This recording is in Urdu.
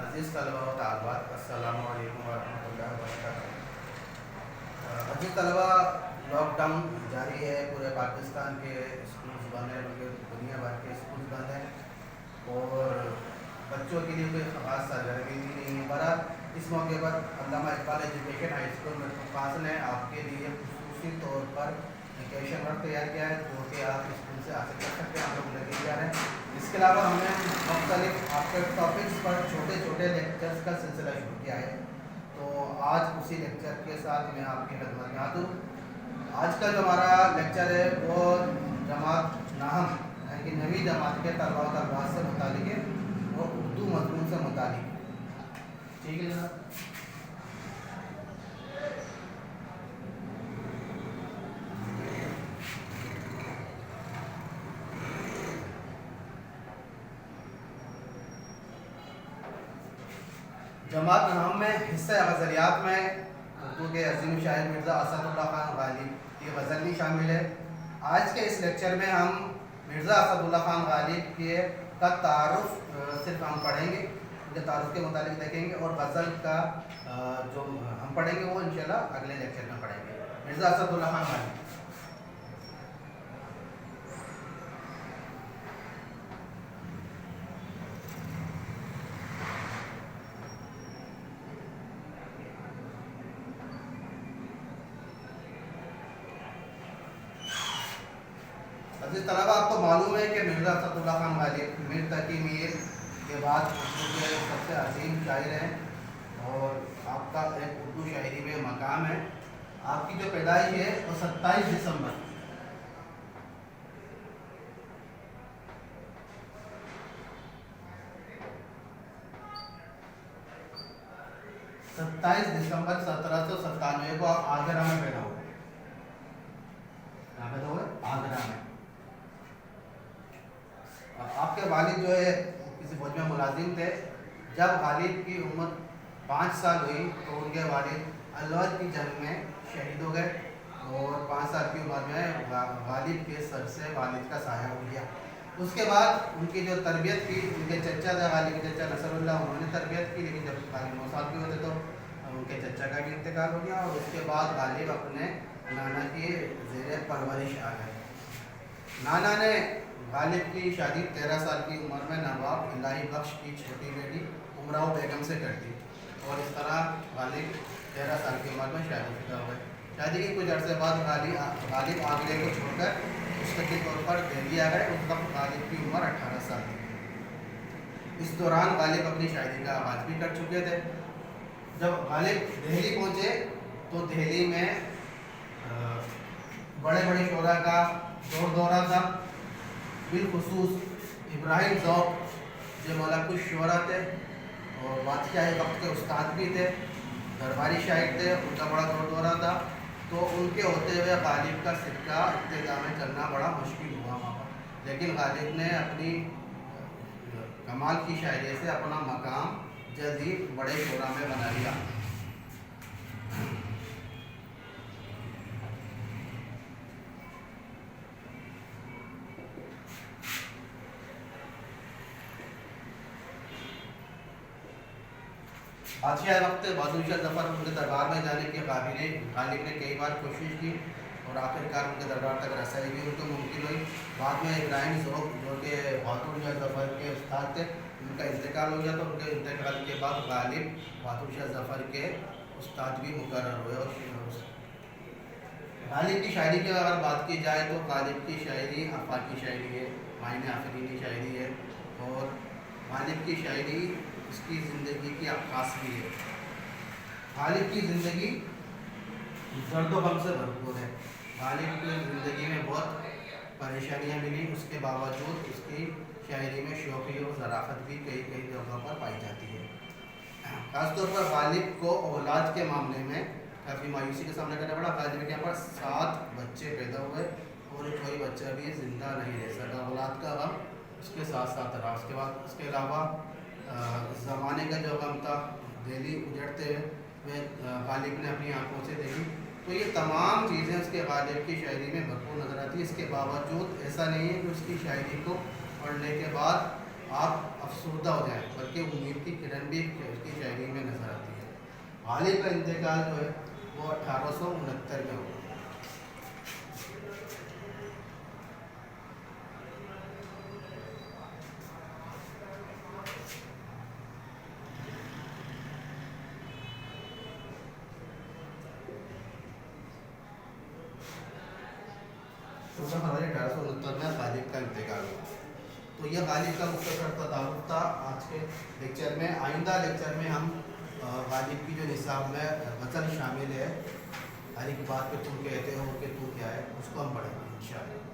عزیز طلبہ و طالبات، السلام علیکم ورحمۃ اللہ وبرکاتہ۔ عزیز طلبہ، لاک ڈاؤن جاری ہے، پورے پاکستان کے اسکولز بند ہیں، بلکہ دنیا بھر کے اسکولز بند ہیں اور بچوں کے لیے کوئی خاص سرگرمی بھی نہیں ہے۔ برحال اس موقع پر علامہ Iqbal education high school Mirpurkhas نے آپ کے لیے خصوصی طور پر ایجوکیشن ورک تیار کیا ہے، جو کہ آپ اسکول سے حاصل کر سکتے ہیں، ہم لوگ لگے جا رہے ہیں۔ اس کے علاوہ ہم نے مختلف آپ کے ٹاپکس پر چھوٹے چھوٹے لیکچرز کا سلسلہ شروع کیا ہے، تو آج اسی لیکچر کے ساتھ میں آپ کی خدمت میں حاضر ہوں۔ آج کا جو ہمارا لیکچر ہے وہ جماعت نہم یعنی کہ نویں جماعت کے طلباء و طالبات سے متعلق ہے اور اردو مضمون سے متعلق ہے۔ ٹھیک ہے جناب۔ جماعت نہم میں حصہ غزلیات میں اردو کے عظیم شاعر مرزا اسد اللہ خان غالب کی غزل بھی شامل ہے۔ آج کے اس لیکچر میں ہم مرزا اسد اللہ خان غالب کا تعارف صرف ہم پڑھیں گے، ان کے تعارف کے متعلق دیکھیں گے، اور غزل کا جو ہم پڑھیں گے وہ انشاءاللہ اگلے لیکچر میں پڑھیں گے۔ مرزا اسد اللہ خان غالب۔ عزیز طلبہ، آپ کو معلوم ہے کہ مرزا اسد اللہ خان غالب میر تقی میر کے بعد اردو کے سب سے عظیم شاعر ہیں اور آپ کا ایک اردو شاعری میں مقام ہے۔ آپ کی جو پیدائش ہے وہ 27 دسمبر 1797 کو آپ آگرہ میں پیدا ہوئے۔ کہاں پیدا ہوئے؟ آگرہ میں۔ آپ کے والد جو ہے کسی فوج میں ملازم تھے۔ جب غالب کی عمر 5 سال ہوئی تو ان کے والد الور کی جنگ میں شہید ہو گئے اور 5 سال کی عمر میں غالب کے سر سے والد کا سایہ اٹھ گیا۔ اس کے بعد ان کی جو تربیت کی، ان کے چچا تھے غالب کے چچا نصر اللہ، انہوں نے تربیت کی، لیکن جب غالب 9 سال کے ہوتے تو ان کے چچا کا بھی انتقال ہو گیا اور اس کے بعد غالب اپنے نانا کی زیر پرورش آ گئے۔ نانا نے غالب کی شادی 13 سال کی عمر میں نواب الہی بخش کی چھوٹی بیٹی امراؤ بیگم سے کر دی اور اس طرح غالب 13 سال کی عمر میں شادی شدہ ہوئے۔ شادی کے کچھ عرصے بعد غالب آگرے کو چھوڑ کر مستقل طور پر دہلی آ گئے۔ اس وقت غالب کی عمر 18 سال تھی۔ اس دوران غالب اپنی شاعری کا آغاز بھی کر چکے تھے۔ جب غالب دہلی پہنچے تو دہلی میں بڑے بڑے شعراء کا دورہ تھا، بالخصوص ابراہیم ذوق جو ملک الشعراء تھے اور بادشاہ وقت کے استاد بھی تھے، درباری شاعر تھے، ان کا بڑا دورہ تھا۔ تو ان کے ہوتے ہوئے غالب کا سکہ ابتدا میں چلنا بڑا مشکل ہوا وہاں پر، لیکن غالب نے اپنی کمال کی شاعری سے اپنا مقام جلد ہی بڑے شعراء میں بنا لیا۔ بادشاہ وقت بہادر شاہ ظفر ان کے دربار میں جانے کے قابل غالب نے کئی بار کوشش کی اور آخرکار ان کے دربار تک رسائی بھی ان کو ممکن ہوئی۔ بعد میں ابراہیم ذوق جو کہ بہادر شاہ ظفر کے استاد تھے، ان کا انتقال ہو گیا، تو ان کے انتقال کے بعد غالب بہادر شاہ ظفر کے استاد بھی مقرر ہوئے۔ اور غالب کی شاعری کی اگر بات کی جائے تو غالب کی شاعری آفاقی شاعری ہے، معنی آفرینی شاعری ہے، اور غالب کی شاعری اس کی زندگی کی عکاس بھی ہے۔ غالب کی زندگی درد و غم سے بھرپور ہے۔ غالب کی زندگی میں بہت پریشانیاں ملی، اس کے باوجود اس کی شاعری میں شوقی اور ظرافت بھی کئی جگہوں پر پائی جاتی ہے۔ خاص طور پر غالب کو اولاد کے معاملے میں کافی مایوسی کا سامنا کرنا پڑا۔ غالب کے یہاں پر 7 بچے پیدا ہوئے اور کوئی بچہ بھی زندہ نہیں رہ سکا۔ اولاد کا غم اس کے ساتھ ساتھ رہا۔ اس کے بعد اس کے علاوہ زمانے کا جو غم تھا، دہلی اجڑتے ہوئے غالب نے اپنی آنکھوں سے دیکھی، تو یہ تمام چیزیں اس کے غالب کی شاعری میں بھرپور نظر آتی ہے۔ اس کے باوجود ایسا نہیں ہے کہ اس کی شاعری کو پڑھنے کے بعد آپ افسردہ ہو جائیں، بلکہ امید کی کرن بھی اس کی شاعری میں نظر آتی ہے۔ غالب کا انتقال جو ہے وہ 1869 میں ہوا۔ فروری 1869 میں غالب کا انتقال ہوا۔ تو یہ غالب کا مختصر تعارف تھا آج کے لیکچر میں۔ آئندہ لیکچر میں ہم غالب کی جو نصاب میں غزل شامل ہے، ہر ایک بات پہ تم کہتے ہو کہ تو کیا ہے، اس کو ہم پڑھیں گے انشاءاللہ۔